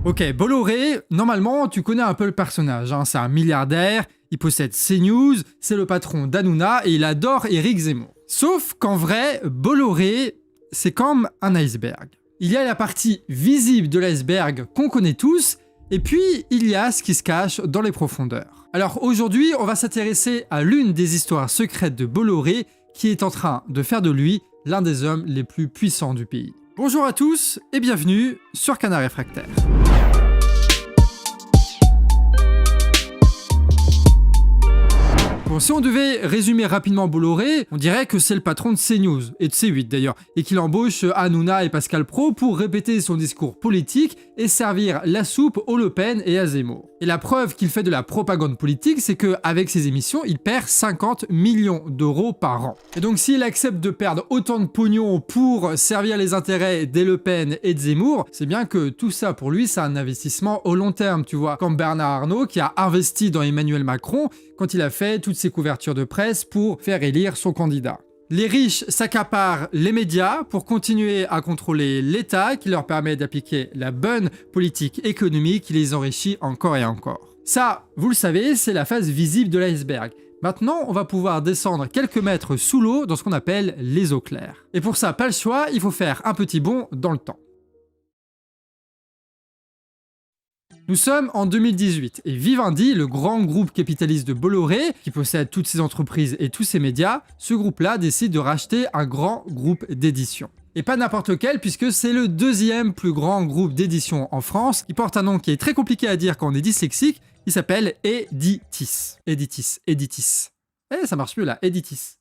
Ok, Bolloré, normalement, tu connais un peu le personnage. Hein. C'est un milliardaire, il possède CNews, c'est le patron d'Hanouna et il adore Éric Zemmour. Sauf qu'en vrai, Bolloré, c'est comme un iceberg. Il y a la partie visible de l'iceberg qu'on connaît tous, et puis il y a ce qui se cache dans les profondeurs. Alors aujourd'hui, on va s'intéresser à l'une des histoires secrètes de Bolloré qui est en train de faire de lui l'un des hommes les plus puissants du pays. Bonjour à tous et bienvenue sur Canard Réfractaire. Bon, si on devait résumer rapidement Bolloré, on dirait que c'est le patron de CNews, et de C8 d'ailleurs, et qu'il embauche Hanouna et Pascal Praud pour répéter son discours politique et servir la soupe aux Le Pen et à Zemmour. Et la preuve qu'il fait de la propagande politique, c'est qu'avec ses émissions, il perd 50 millions d'euros par an. Et donc s'il accepte de perdre autant de pognon pour servir les intérêts des Le Pen et de Zemmour, c'est bien que tout ça pour lui, c'est un investissement au long terme, tu vois, comme Bernard Arnault qui a investi dans Emmanuel Macron quand il a fait toutes ses couvertures de presse pour faire élire son candidat. Les riches s'accaparent les médias pour continuer à contrôler l'État qui leur permet d'appliquer la bonne politique économique qui les enrichit encore et encore. Ça, vous le savez, c'est la face visible de l'iceberg. Maintenant, on va pouvoir descendre quelques mètres sous l'eau dans ce qu'on appelle les eaux claires. Et pour ça, pas le choix, il faut faire un petit bond dans le temps. Nous sommes en 2018 et Vivendi, le grand groupe capitaliste de Bolloré, qui possède toutes ses entreprises et tous ses médias, ce groupe-là décide de racheter un grand groupe d'édition. Et pas n'importe lequel, puisque c'est le deuxième plus grand groupe d'édition en France, qui porte un nom qui est très compliqué à dire quand on est dyslexique, il s'appelle Editis. Editis. Eh, ça marche mieux là, Editis.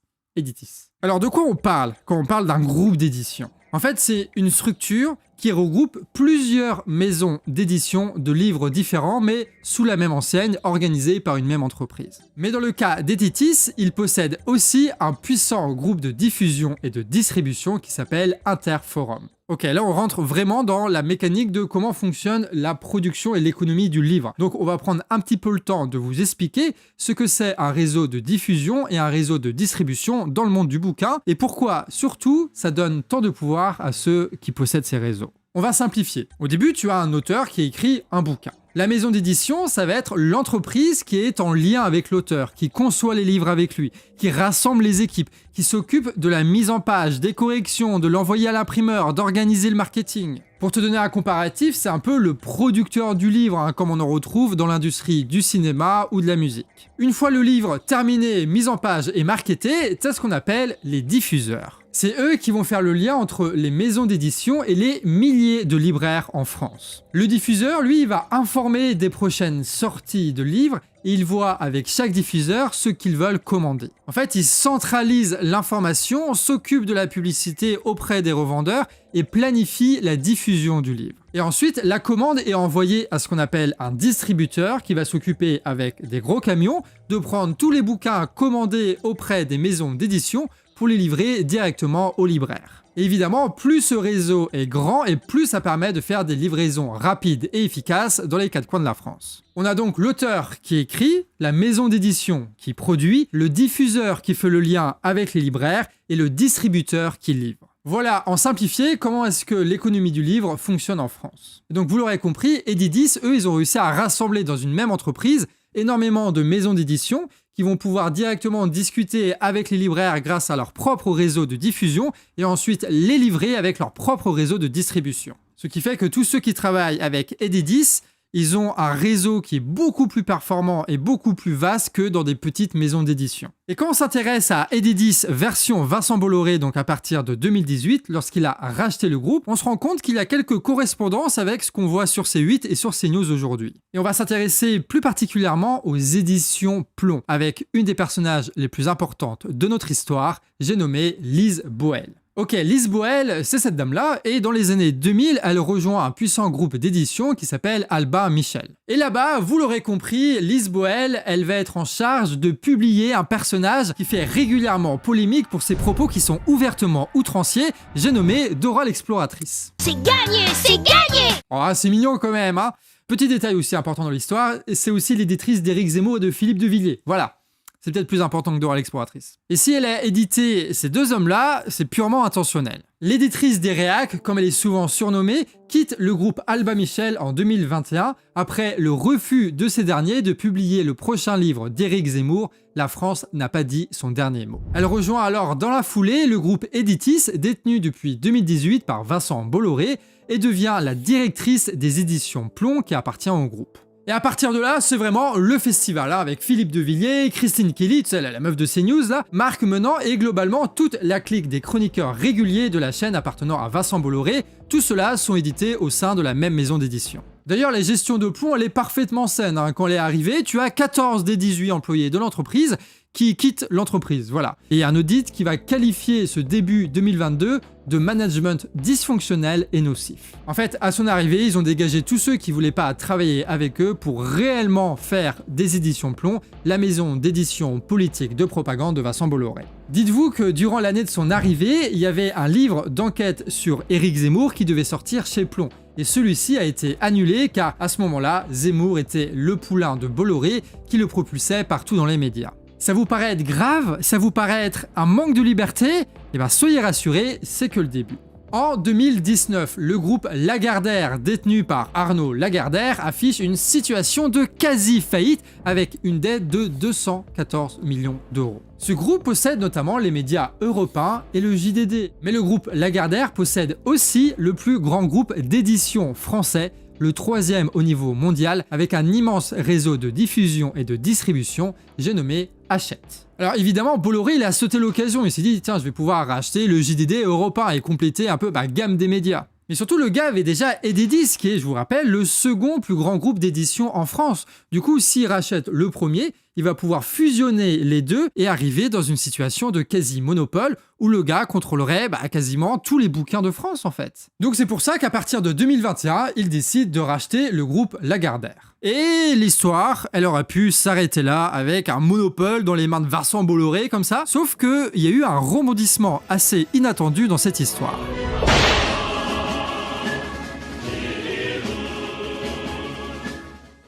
Alors de quoi on parle quand on parle d'un groupe d'édition ? En fait, c'est une structure qui regroupe plusieurs maisons d'édition de livres différents, mais sous la même enseigne, organisée par une même entreprise. Mais dans le cas d'Editis, il possède aussi un puissant groupe de diffusion et de distribution qui s'appelle Interforum. Ok, là on rentre vraiment dans la mécanique de comment fonctionne la production et l'économie du livre. Donc on va prendre un petit peu le temps de vous expliquer ce que c'est un réseau de diffusion et un réseau de distribution dans le monde du bouquin et pourquoi, surtout, ça donne tant de pouvoir à ceux qui possèdent ces réseaux. On va simplifier. Au début, tu as un auteur qui écrit un bouquin. La maison d'édition, ça va être l'entreprise qui est en lien avec l'auteur, qui conçoit les livres avec lui, qui rassemble les équipes, qui s'occupe de la mise en page, des corrections, de l'envoyer à l'imprimeur, d'organiser le marketing. Pour te donner un comparatif, c'est un peu le producteur du livre, hein, comme on en retrouve dans l'industrie du cinéma ou de la musique. Une fois le livre terminé, mis en page et marketé, c'est ce qu'on appelle les diffuseurs. C'est eux qui vont faire le lien entre les maisons d'édition et les milliers de libraires en France. Le diffuseur, lui, il va informer des prochaines sorties de livres et il voit avec chaque diffuseur ce qu'ils veulent commander. En fait, il centralise l'information, s'occupe de la publicité auprès des revendeurs et planifie la diffusion du livre. Et ensuite, la commande est envoyée à ce qu'on appelle un distributeur qui va s'occuper avec des gros camions de prendre tous les bouquins commandés auprès des maisons d'édition pour les livrer directement aux libraires. Et évidemment, plus ce réseau est grand et plus ça permet de faire des livraisons rapides et efficaces dans les quatre coins de la France. On a donc l'auteur qui écrit, la maison d'édition qui produit, le diffuseur qui fait le lien avec les libraires et le distributeur qui livre. Voilà, en simplifié, comment est-ce que l'économie du livre fonctionne en France. Et donc vous l'aurez compris, Editis, eux, ils ont réussi à rassembler dans une même entreprise énormément de maisons d'édition qui vont pouvoir directement discuter avec les libraires grâce à leur propre réseau de diffusion et ensuite les livrer avec leur propre réseau de distribution. Ce qui fait que tous ceux qui travaillent avec Editis, ils ont un réseau qui est beaucoup plus performant et beaucoup plus vaste que dans des petites maisons d'édition. Et quand on s'intéresse à Editis version Vincent Bolloré, donc à partir de 2018, lorsqu'il a racheté le groupe, on se rend compte qu'il y a quelques correspondances avec ce qu'on voit sur C8 et sur CNews aujourd'hui. Et on va s'intéresser plus particulièrement aux éditions Plomb, avec une des personnages les plus importantes de notre histoire, j'ai nommé Lise Boel. Ok, Lise Boel, c'est cette dame-là, et dans les années 2000, elle rejoint un puissant groupe d'édition qui s'appelle Albin Michel. Et là-bas, vous l'aurez compris, Lise Boel, elle va être en charge de publier un personnage qui fait régulièrement polémique pour ses propos qui sont ouvertement outranciers, j'ai nommé Dora l'exploratrice. C'est gagné, c'est gagné! Oh, c'est mignon quand même, hein. Petit détail aussi important dans l'histoire, c'est aussi l'éditrice d'Éric Zemmour et de Philippe de Villiers. Voilà. C'est peut-être plus important que Dora l'exploratrice. Et si elle a édité ces deux hommes-là, c'est purement intentionnel. L'éditrice des réacs, comme elle est souvent surnommée, quitte le groupe Albin Michel en 2021 après le refus de ces derniers de publier le prochain livre d'Éric Zemmour, La France n'a pas dit son dernier mot. Elle rejoint alors dans la foulée le groupe Editis, détenu depuis 2018 par Vincent Bolloré, et devient la directrice des éditions Plomb qui appartient au groupe. Et à partir de là, c'est vraiment le festival, avec Philippe de Villiers, Christine Kelly, tu sais, la meuf de CNews, là, Marc Menant et globalement toute la clique des chroniqueurs réguliers de la chaîne appartenant à Vincent Bolloré. Tous ceux-là sont édités au sein de la même maison d'édition. D'ailleurs, la gestion de Plomb, elle est parfaitement saine. Quand elle est arrivée, tu as 14 des 18 employés de l'entreprise qui quittent l'entreprise, voilà. Et un audit qui va qualifier ce début 2022 de management dysfonctionnel et nocif. En fait, à son arrivée, ils ont dégagé tous ceux qui voulaient pas travailler avec eux pour réellement faire des éditions Plomb, la maison d'édition politique de propagande de Vincent Bolloré. Dites-vous que durant l'année de son arrivée, il y avait un livre d'enquête sur Éric Zemmour qui devait sortir chez Plomb. Et celui-ci a été annulé car à ce moment-là, Zemmour était le poulain de Bolloré qui le propulsait partout dans les médias. Ça vous paraît être grave? Ça vous paraît être un manque de liberté? Eh bien soyez rassurés, c'est que le début. En 2019, le groupe Lagardère, détenu par Arnaud Lagardère, affiche une situation de quasi-faillite avec une dette de 214 millions d'euros. Ce groupe possède notamment les médias Europe 1 et le JDD. Mais le groupe Lagardère possède aussi le plus grand groupe d'édition français, le troisième au niveau mondial, avec un immense réseau de diffusion et de distribution, j'ai nommé Hachette. Alors évidemment, Bolloré il a sauté l'occasion, il s'est dit tiens je vais pouvoir racheter le JDD Europe 1 et compléter un peu ma gamme des médias. Mais surtout le gars avait déjà Ededis qui est, je vous rappelle, le second plus grand groupe d'édition en France. Du coup s'il rachète le premier, il va pouvoir fusionner les deux et arriver dans une situation de quasi-monopole où le gars contrôlerait quasiment tous les bouquins de France en fait. Donc c'est pour ça qu'à partir de 2021, il décide de racheter le groupe Lagardère. Et l'histoire, elle aurait pu s'arrêter là avec un monopole dans les mains de Vincent Bolloré comme ça, sauf qu'il y a eu un rebondissement assez inattendu dans cette histoire.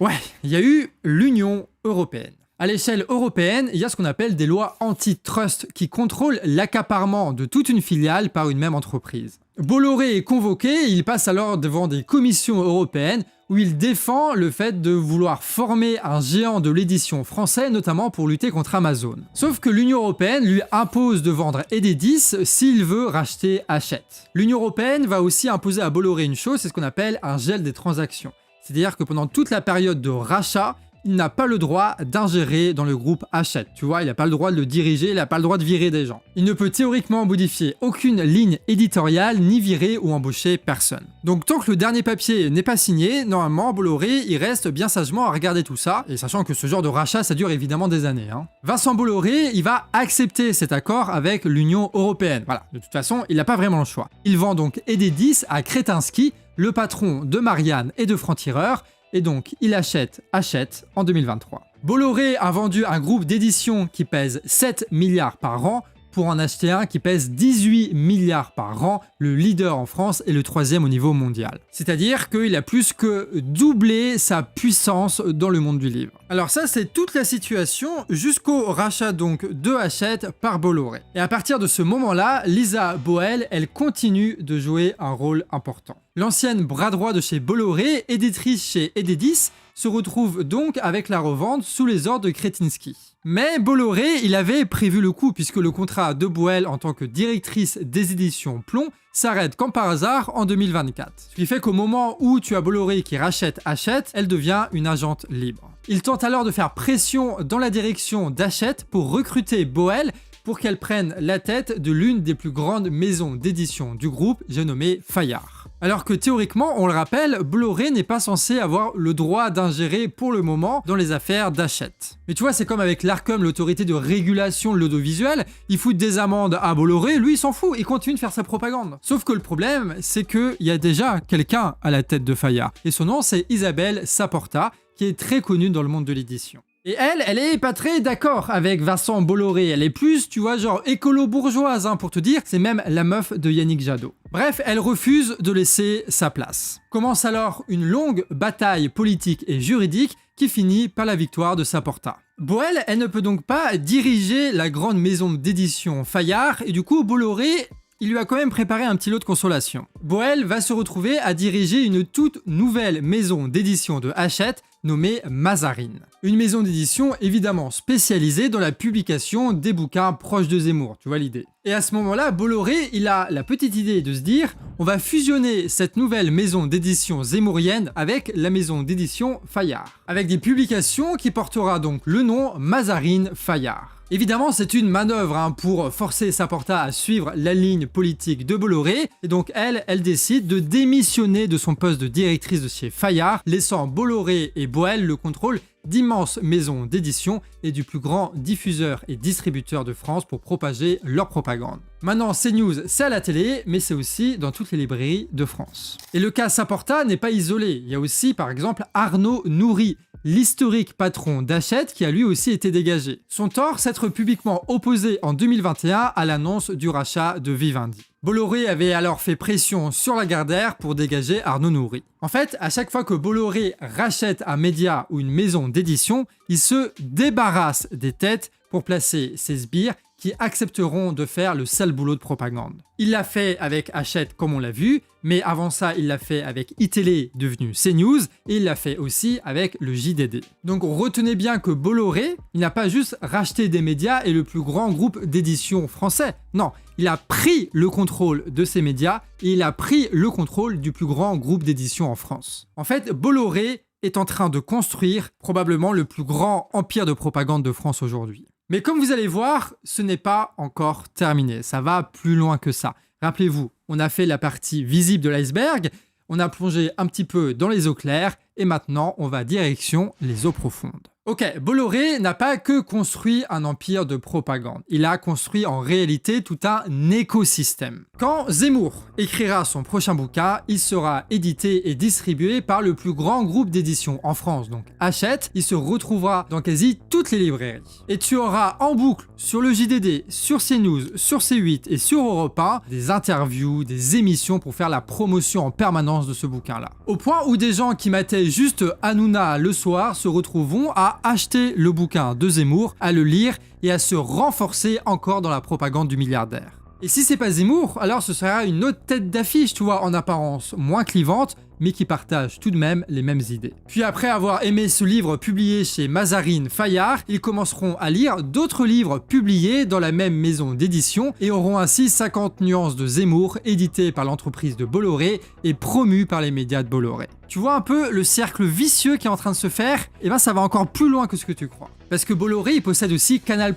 Ouais, il y a eu l'Union européenne. À l'échelle européenne, il y a ce qu'on appelle des lois antitrust qui contrôlent l'accaparement de toute une filiale par une même entreprise. Bolloré est convoqué et il passe alors devant des commissions européennes où il défend le fait de vouloir former un géant de l'édition français, notamment pour lutter contre Amazon. Sauf que l'Union européenne lui impose de vendre Ededis s'il veut racheter Hachette. L'Union européenne va aussi imposer à Bolloré une chose, c'est ce qu'on appelle un gel des transactions. C'est-à-dire que pendant toute la période de rachat, il n'a pas le droit d'ingérer dans le groupe Hachette. Tu vois, il n'a pas le droit de le diriger, il n'a pas le droit de virer des gens. Il ne peut théoriquement modifier aucune ligne éditoriale, ni virer ou embaucher personne. Donc tant que le dernier papier n'est pas signé, normalement, Bolloré, il reste bien sagement à regarder tout ça, et sachant que ce genre de rachat, ça dure évidemment des années. Vincent Bolloré, il va accepter cet accord avec l'Union européenne. Voilà, de toute façon, il n'a pas vraiment le choix. Il vend donc Ededis à Kretinsky, le patron de Marianne et de Franc-Tireur, et donc il achète Hachette en 2023. Bolloré a vendu un groupe d'édition qui pèse 7 milliards par an pour en acheter un qui pèse 18 milliards par an, le leader en France et le troisième au niveau mondial. C'est-à-dire qu'il a plus que doublé sa puissance dans le monde du livre. Alors ça, c'est toute la situation jusqu'au rachat donc de Hachette par Bolloré. Et à partir de ce moment-là, Lisa Boel, elle continue de jouer un rôle important. L'ancienne bras droit de chez Bolloré, éditrice chez Ededis, se retrouve donc avec la revente sous les ordres de Kretinsky. Mais Bolloré, il avait prévu le coup puisque le contrat de Boel en tant que directrice des éditions Plomb s'arrête comme par hasard en 2024. Ce qui fait qu'au moment où tu as Bolloré qui rachète Hachette, elle devient une agente libre. Il tente alors de faire pression dans la direction d'Hachette pour recruter Boel pour qu'elle prenne la tête de l'une des plus grandes maisons d'édition du groupe, j'ai nommé Fayard. Alors que théoriquement, on le rappelle, Bolloré n'est pas censé avoir le droit d'ingérer pour le moment dans les affaires d'Hachette. Mais tu vois, c'est comme avec l'Arcom, l'autorité de régulation de l'audiovisuel, il fout des amendes à Bolloré, lui il s'en fout, il continue de faire sa propagande. Sauf que le problème, c'est qu'il y a déjà quelqu'un à la tête de Fayard, et son nom c'est Isabelle Saporta, qui est très connue dans le monde de l'édition. Et elle est pas très d'accord avec Vincent Bolloré, elle est plus, tu vois, genre écolo-bourgeoise, pour te dire, c'est même la meuf de Yannick Jadot. Bref, elle refuse de laisser sa place. Commence alors une longue bataille politique et juridique qui finit par la victoire de Saporta. Boel, elle ne peut donc pas diriger la grande maison d'édition Fayard, et du coup, Bolloré, il lui a quand même préparé un petit lot de consolation. Boel va se retrouver à diriger une toute nouvelle maison d'édition de Hachette, nommée Mazarine. Une maison d'édition évidemment spécialisée dans la publication des bouquins proches de Zemmour, tu vois l'idée. Et à ce moment-là, Bolloré, il a la petite idée de se dire, on va fusionner cette nouvelle maison d'édition zémourienne avec la maison d'édition Fayard, avec des publications qui portera donc le nom Mazarine Fayard. Évidemment, c'est une manœuvre pour forcer Saporta à suivre la ligne politique de Bolloré, et donc elle décide de démissionner de son poste de directrice de chez Fayard, laissant Bolloré et Boel le contrôle d'immenses maisons d'édition et du plus grand diffuseur et distributeur de France pour propager leur propagande. Maintenant, CNews, c'est à la télé, mais c'est aussi dans toutes les librairies de France. Et le cas Saporta n'est pas isolé. Il y a aussi, par exemple, Arnaud Nourri, l'historique patron d'Hachette, qui a lui aussi été dégagé. Son tort, s'être publiquement opposé en 2021 à l'annonce du rachat de Vivendi. Bolloré avait alors fait pression sur Lagardère pour dégager Arnaud Nourri. En fait, à chaque fois que Bolloré rachète un média ou une maison d'édition, il se débarrasse des têtes pour placer ses sbires qui accepteront de faire le sale boulot de propagande. Il l'a fait avec Hachette, comme on l'a vu, mais avant ça, il l'a fait avec iTélé, devenu CNews, et il l'a fait aussi avec le JDD. Donc retenez bien que Bolloré, il n'a pas juste racheté des médias et le plus grand groupe d'édition français. Non, il a pris le contrôle de ces médias et il a pris le contrôle du plus grand groupe d'édition en France. En fait, Bolloré est en train de construire probablement le plus grand empire de propagande de France aujourd'hui. Mais comme vous allez voir, ce n'est pas encore terminé, ça va plus loin que ça. Rappelez-vous, on a fait la partie visible de l'iceberg, on a plongé un petit peu dans les eaux claires, et maintenant on va direction les eaux profondes. Ok, Bolloré n'a pas que construit un empire de propagande, il a construit en réalité tout un écosystème. Quand Zemmour écrira son prochain bouquin, il sera édité et distribué par le plus grand groupe d'édition en France, donc Hachette, il se retrouvera dans quasi toutes les librairies. Et tu auras en boucle sur le JDD, sur CNews, sur C8 et sur Europe 1, des interviews, des émissions pour faire la promotion en permanence de ce bouquin-là. Au point où des gens qui mataient juste Hanouna le soir se retrouveront à acheter le bouquin de Zemmour, à le lire et à se renforcer encore dans la propagande du milliardaire. Et si c'est pas Zemmour, alors ce sera une autre tête d'affiche, tu vois, en apparence moins clivante, mais qui partage tout de même les mêmes idées. Puis après avoir aimé ce livre publié chez Mazarine Fayard, ils commenceront à lire d'autres livres publiés dans la même maison d'édition et auront ainsi 50 nuances de Zemmour, édité par l'entreprise de Bolloré et promu par les médias de Bolloré. Tu vois un peu le cercle vicieux qui est en train de se faire? Et ben ça va encore plus loin que ce que tu crois. Parce que Bolloré, il possède aussi Canal+.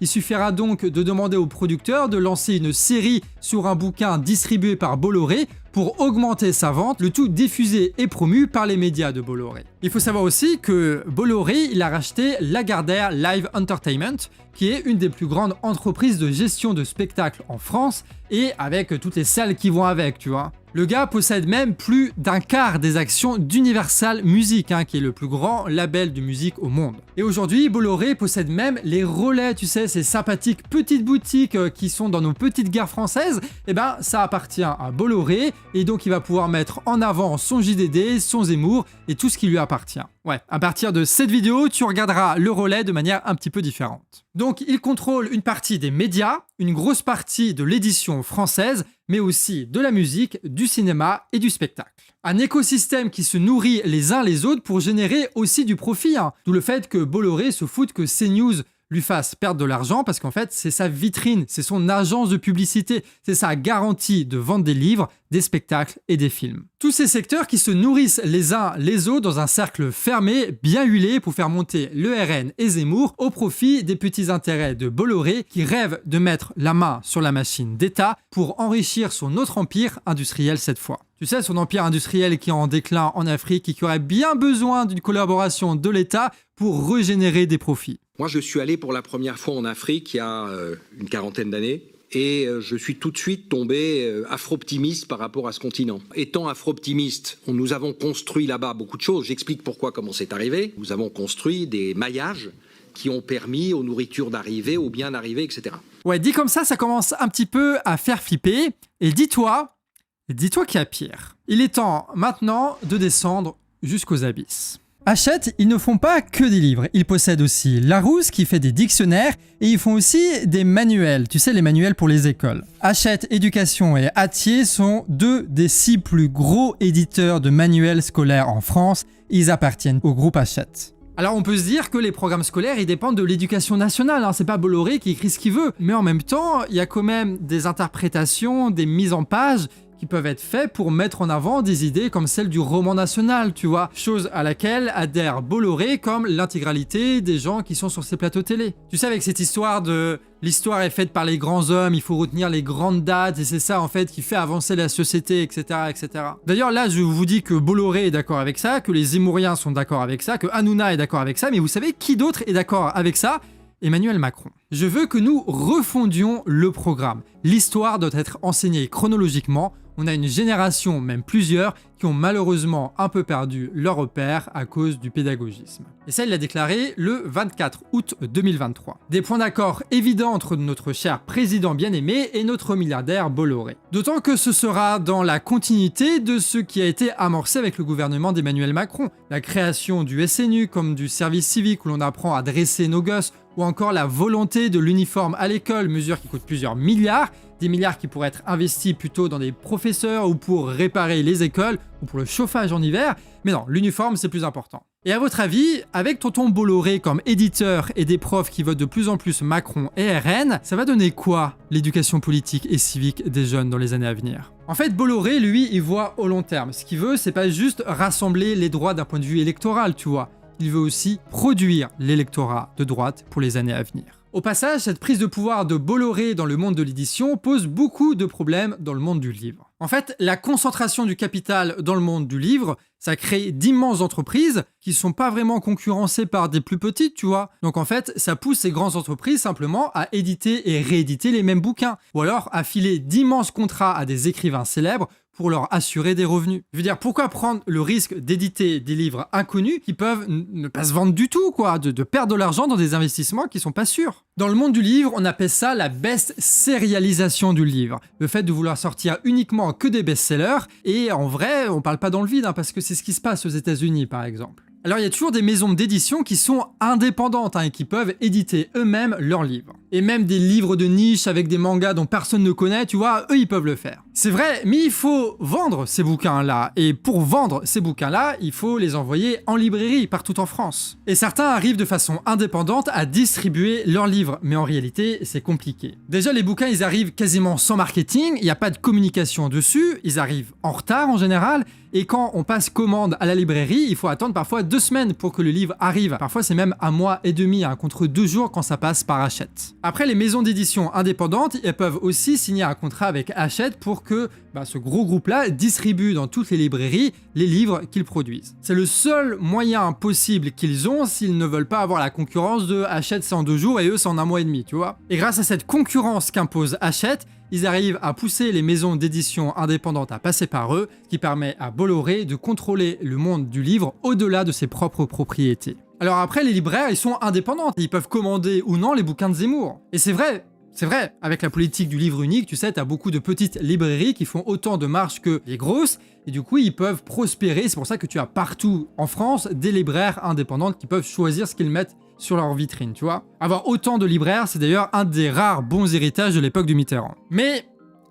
Il suffira donc de demander au producteur de lancer une série sur un bouquin distribué par Bolloré pour augmenter sa vente, le tout diffusé et promu par les médias de Bolloré. Il faut savoir aussi que Bolloré, il a racheté Lagardère Live Entertainment, qui est une des plus grandes entreprises de gestion de spectacles en France, et avec toutes les salles qui vont avec, tu vois. Le gars possède même plus d'un quart des actions d'Universal Music, qui est le plus grand label de musique au monde. Et aujourd'hui, Bolloré possède même les relais, tu sais, ces sympathiques petites boutiques qui sont dans nos petites gares françaises. Et ben, ça appartient à Bolloré, et donc il va pouvoir mettre en avant son JDD, son Zemmour et tout ce qui lui appartient. Ouais, à partir de cette vidéo, tu regarderas le relais de manière un petit peu différente. Donc, il contrôle une partie des médias, une grosse partie de l'édition française, mais aussi de la musique, du cinéma et du spectacle. Un écosystème qui se nourrit les uns les autres pour générer aussi du profit. D'où le fait que Bolloré se foute que CNews lui fasse perdre de l'argent parce qu'en fait, c'est sa vitrine, c'est son agence de publicité, c'est sa garantie de vendre des livres, des spectacles et des films. Tous ces secteurs qui se nourrissent les uns les autres dans un cercle fermé, bien huilé pour faire monter le RN et Zemmour au profit des petits intérêts de Bolloré qui rêve de mettre la main sur la machine d'État pour enrichir son autre empire industriel cette fois. Tu sais, son empire industriel qui est en déclin en Afrique et qui aurait bien besoin d'une collaboration de l'État pour régénérer des profits. Moi, je suis allé pour la première fois en Afrique il y a une quarantaine d'années et je suis tout de suite tombé afro-optimiste par rapport à ce continent. Étant afro-optimiste, nous avons construit là-bas beaucoup de choses. J'explique pourquoi, comment c'est arrivé. Nous avons construit des maillages qui ont permis aux nourritures d'arriver, aux biens d'arriver, etc. Ouais, dit comme ça commence un petit peu à faire flipper. Et dis-toi qu'il y a pire. Il est temps maintenant de descendre jusqu'aux abysses. Hachette, ils ne font pas que des livres. Ils possèdent aussi Larousse qui fait des dictionnaires et ils font aussi des manuels. Tu sais, les manuels pour les écoles. Hachette Éducation et Hatier sont 2 des 6 plus gros éditeurs de manuels scolaires en France. Ils appartiennent au groupe Hachette. Alors on peut se dire que les programmes scolaires ils dépendent de l'éducation nationale, hein. C'est pas Bolloré qui écrit ce qu'il veut, mais en même temps il y a quand même des interprétations, des mises en page qui peuvent être faites pour mettre en avant des idées comme celle du roman national, tu vois, chose à laquelle adhère Bolloré comme l'intégralité des gens qui sont sur ces plateaux télé. Tu sais, avec cette histoire de l'histoire est faite par les grands hommes, il faut retenir les grandes dates et c'est ça en fait qui fait avancer la société, etc., etc. D'ailleurs là je vous dis que Bolloré est d'accord avec ça, que les Zemmouriens sont d'accord avec ça, que Hanouna est d'accord avec ça, mais vous savez qui d'autre est d'accord avec ça ? Emmanuel Macron. Je veux que nous refondions le programme. L'histoire doit être enseignée chronologiquement. On a une génération, même plusieurs, qui ont malheureusement un peu perdu leur repère à cause du pédagogisme. Et ça, il l'a déclaré le 24 août 2023. Des points d'accord évidents entre notre cher président bien-aimé et notre milliardaire Bolloré. D'autant que ce sera dans la continuité de ce qui a été amorcé avec le gouvernement d'Emmanuel Macron. La création du SNU comme du service civique où l'on apprend à dresser nos gosses, ou encore la volonté de l'uniforme à l'école, mesure qui coûte plusieurs milliards, des milliards qui pourraient être investis plutôt dans des professeurs ou pour réparer les écoles ou pour le chauffage en hiver, mais non, l'uniforme c'est plus important. Et à votre avis, avec tonton Bolloré comme éditeur et des profs qui votent de plus en plus Macron et RN, ça va donner quoi l'éducation politique et civique des jeunes dans les années à venir ? En fait, Bolloré, lui, il voit au long terme. Ce qu'il veut, c'est pas juste rassembler les droits d'un point de vue électoral, tu vois. Il veut aussi produire l'électorat de droite pour les années à venir. Au passage, cette prise de pouvoir de Bolloré dans le monde de l'édition pose beaucoup de problèmes dans le monde du livre. En fait, la concentration du capital dans le monde du livre, ça crée d'immenses entreprises qui sont pas vraiment concurrencées par des plus petites, tu vois. Donc en fait, ça pousse ces grandes entreprises simplement à éditer et rééditer les mêmes bouquins, ou alors à filer d'immenses contrats à des écrivains célèbres pour leur assurer des revenus. Je veux dire, pourquoi prendre le risque d'éditer des livres inconnus qui peuvent ne pas se vendre du tout, quoi, de perdre de l'argent dans des investissements qui sont pas sûrs. Dans le monde du livre, on appelle ça la best-sérialisation du livre. Le fait de vouloir sortir uniquement que des best-sellers, et en vrai, on parle pas dans le vide, hein, parce que c'est ce qui se passe aux États-Unis, par exemple. Alors il y a toujours des maisons d'édition qui sont indépendantes et qui peuvent éditer eux-mêmes leurs livres. Et même des livres de niche avec des mangas dont personne ne connaît, tu vois, eux ils peuvent le faire. C'est vrai, mais il faut vendre ces bouquins-là. Et pour vendre ces bouquins-là, il faut les envoyer en librairie partout en France. Et certains arrivent de façon indépendante à distribuer leurs livres. Mais en réalité, c'est compliqué. Déjà, les bouquins, ils arrivent quasiment sans marketing, il n'y a pas de communication dessus, ils arrivent en retard en général. Et quand on passe commande à la librairie, il faut attendre parfois 2 semaines pour que le livre arrive. Parfois, c'est même 1 mois et demi, hein, contre 2 jours quand ça passe par Hachette. Après, les maisons d'édition indépendantes, elles peuvent aussi signer un contrat avec Hachette pour que ce gros groupe-là distribue dans toutes les librairies les livres qu'ils produisent. C'est le seul moyen possible qu'ils ont s'ils ne veulent pas avoir la concurrence de Hachette c'est en 2 jours et eux c'est en 1 mois et demi, tu vois. Et grâce à cette concurrence qu'impose Hachette, ils arrivent à pousser les maisons d'édition indépendantes à passer par eux, ce qui permet à Bolloré de contrôler le monde du livre au-delà de ses propres propriétés. Alors après, les libraires, ils sont indépendants, ils peuvent commander ou non les bouquins de Zemmour. Et c'est vrai, avec la politique du livre unique, tu sais, t'as beaucoup de petites librairies qui font autant de marge que les grosses, et du coup, ils peuvent prospérer. C'est pour ça que tu as partout en France des libraires indépendantes qui peuvent choisir ce qu'ils mettent sur leur vitrine, tu vois. Avoir autant de libraires, c'est d'ailleurs un des rares bons héritages de l'époque du Mitterrand. Mais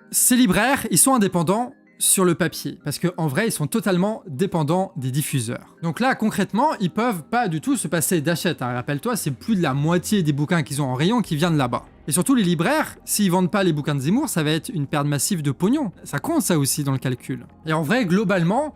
ces libraires, ils sont indépendants sur le papier, parce qu'en vrai, ils sont totalement dépendants des diffuseurs. Donc là, concrètement, ils peuvent pas du tout se passer d'Hachette. Hein. Rappelle-toi, c'est plus de la moitié des bouquins qu'ils ont en rayon qui viennent de là-bas. Et surtout, les libraires, s'ils vendent pas les bouquins de Zemmour, ça va être une perte massive de pognon. Ça compte ça aussi dans le calcul. Et en vrai, globalement,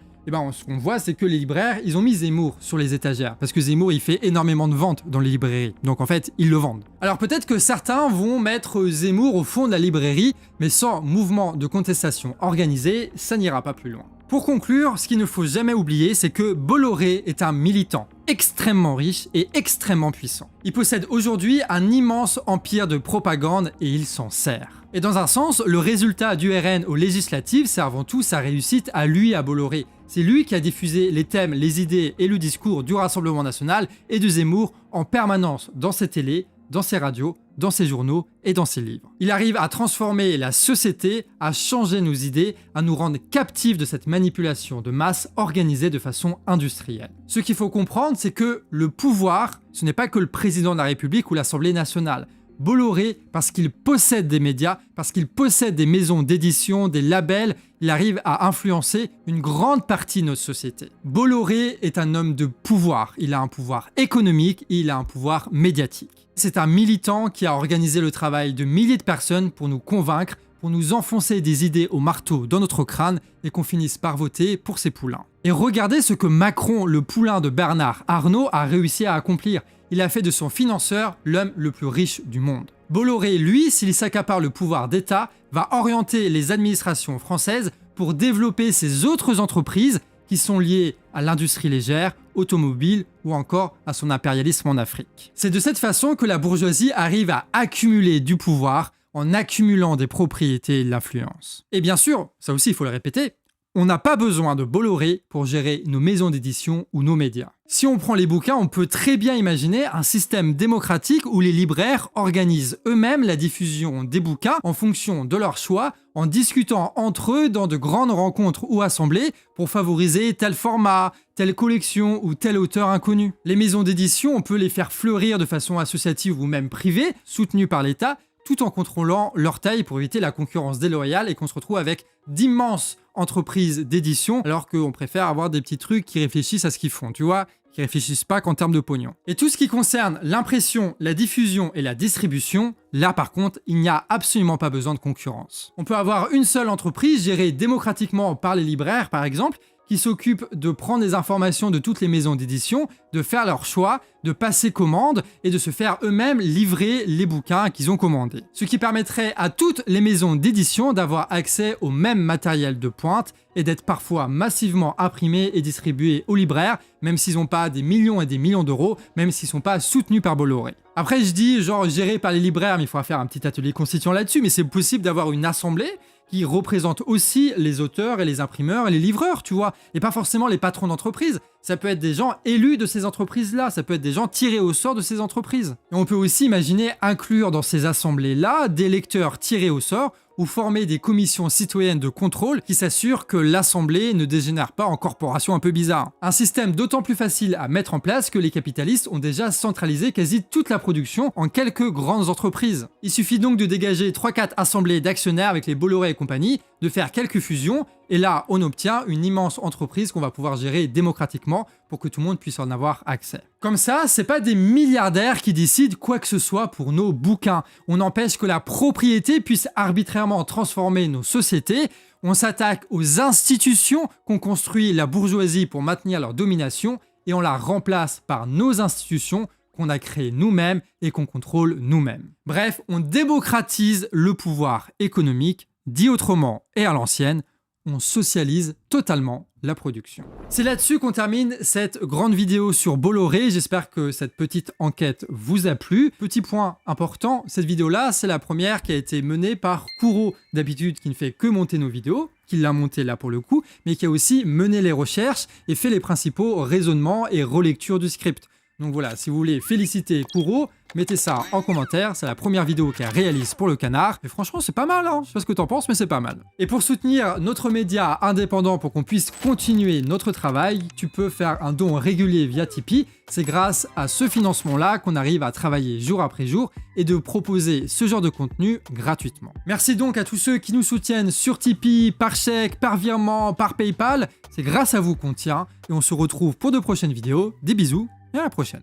ce qu'on voit, c'est que les libraires, ils ont mis Zemmour sur les étagères, parce que Zemmour, il fait énormément de ventes dans les librairies. Donc en fait, ils le vendent. Alors peut-être que certains vont mettre Zemmour au fond de la librairie, mais sans mouvement de contestation organisé, ça n'ira pas plus loin. Pour conclure, ce qu'il ne faut jamais oublier, c'est que Bolloré est un militant extrêmement riche et extrêmement puissant. Il possède aujourd'hui un immense empire de propagande et il s'en sert. Et dans un sens, le résultat du RN aux législatives, c'est avant tout sa réussite à lui, à Bolloré. C'est lui qui a diffusé les thèmes, les idées et le discours du Rassemblement national et de Zemmour en permanence dans ses télés, dans ses radios, dans ses journaux et dans ses livres. Il arrive à transformer la société, à changer nos idées, à nous rendre captifs de cette manipulation de masse organisée de façon industrielle. Ce qu'il faut comprendre, c'est que le pouvoir, ce n'est pas que le président de la République ou l'Assemblée nationale. Bolloré, parce qu'il possède des médias, parce qu'il possède des maisons d'édition, des labels, il arrive à influencer une grande partie de notre société. Bolloré est un homme de pouvoir. Il a un pouvoir économique et il a un pouvoir médiatique. C'est un militant qui a organisé le travail de milliers de personnes pour nous convaincre, pour nous enfoncer des idées au marteau dans notre crâne et qu'on finisse par voter pour ses poulains. Et regardez ce que Macron, le poulain de Bernard Arnault, a réussi à accomplir. Il a fait de son financeur l'homme le plus riche du monde. Bolloré, lui, s'il s'accapare le pouvoir d'État, va orienter les administrations françaises pour développer ces autres entreprises qui sont liées à l'industrie légère, automobile ou encore à son impérialisme en Afrique. C'est de cette façon que la bourgeoisie arrive à accumuler du pouvoir en accumulant des propriétés et de l'influence. Et bien sûr, ça aussi il faut le répéter, on n'a pas besoin de Bolloré pour gérer nos maisons d'édition ou nos médias. Si on prend les bouquins, on peut très bien imaginer un système démocratique où les libraires organisent eux-mêmes la diffusion des bouquins en fonction de leur choix, en discutant entre eux dans de grandes rencontres ou assemblées pour favoriser tel format, telle collection ou tel auteur inconnu. Les maisons d'édition, on peut les faire fleurir de façon associative ou même privée, soutenues par l'État, tout en contrôlant leur taille pour éviter la concurrence déloyale et qu'on se retrouve avec d'immenses entreprises d'édition alors qu'on préfère avoir des petits trucs qui réfléchissent à ce qu'ils font, tu vois, qui réfléchissent pas qu'en termes de pognon. Et tout ce qui concerne l'impression, la diffusion et la distribution, là par contre, il n'y a absolument pas besoin de concurrence. On peut avoir une seule entreprise gérée démocratiquement par les libraires par exemple, qui s'occupent de prendre des informations de toutes les maisons d'édition, de faire leur choix, de passer commande et de se faire eux-mêmes livrer les bouquins qu'ils ont commandés. Ce qui permettrait à toutes les maisons d'édition d'avoir accès au même matériel de pointe et d'être parfois massivement imprimés et distribués aux libraires, même s'ils n'ont pas des millions et des millions d'euros, même s'ils ne sont pas soutenus par Bolloré. Après, je dis genre géré par les libraires, mais il faudra faire un petit atelier constituant là-dessus, mais c'est possible d'avoir une assemblée qui représente aussi les auteurs et les imprimeurs et les livreurs, tu vois, et pas forcément les patrons d'entreprise. Ça peut être des gens élus de ces entreprises-là, ça peut être des gens tirés au sort de ces entreprises. Et on peut aussi imaginer inclure dans ces assemblées-là des lecteurs tirés au sort ou former des commissions citoyennes de contrôle qui s'assurent que l'assemblée ne dégénère pas en corporation un peu bizarre. Un système d'autant plus facile à mettre en place que les capitalistes ont déjà centralisé quasi toute la production en quelques grandes entreprises. Il suffit donc de dégager 3-4 assemblées d'actionnaires avec les Bolloré et compagnie, de faire quelques fusions, et là on obtient une immense entreprise qu'on va pouvoir gérer démocratiquement pour que tout le monde puisse en avoir accès. Comme ça, c'est pas des milliardaires qui décident quoi que ce soit pour nos bouquins. On empêche que la propriété puisse arbitrairement transformer nos sociétés. On s'attaque aux institutions qu'ont construit la bourgeoisie pour maintenir leur domination et on la remplace par nos institutions qu'on a créées nous-mêmes et qu'on contrôle nous-mêmes. Bref, on démocratise le pouvoir économique, dit autrement et à l'ancienne, on socialise totalement la production. C'est là-dessus qu'on termine cette grande vidéo sur Bolloré. J'espère que cette petite enquête vous a plu. Petit point important, cette vidéo-là, c'est la première qui a été menée par Kuro, d'habitude qui ne fait que monter nos vidéos, qui l'a montée là pour le coup, mais qui a aussi mené les recherches et fait les principaux raisonnements et relectures du script. Donc voilà, si vous voulez féliciter Kuro, mettez ça en commentaire, c'est la première vidéo qu'elle réalise pour le canard. Et franchement, c'est pas mal, hein. Je sais pas ce que t'en penses, mais c'est pas mal. Et pour soutenir notre média indépendant pour qu'on puisse continuer notre travail, tu peux faire un don régulier via Tipeee. C'est grâce à ce financement-là qu'on arrive à travailler jour après jour et de proposer ce genre de contenu gratuitement. Merci donc à tous ceux qui nous soutiennent sur Tipeee, par chèque, par virement, par PayPal. C'est grâce à vous qu'on tient et on se retrouve pour de prochaines vidéos. Des bisous et à la prochaine.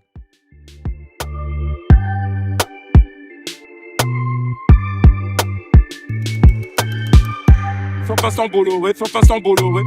Faut pas sans Bolloré, faut pas sans Bolloré.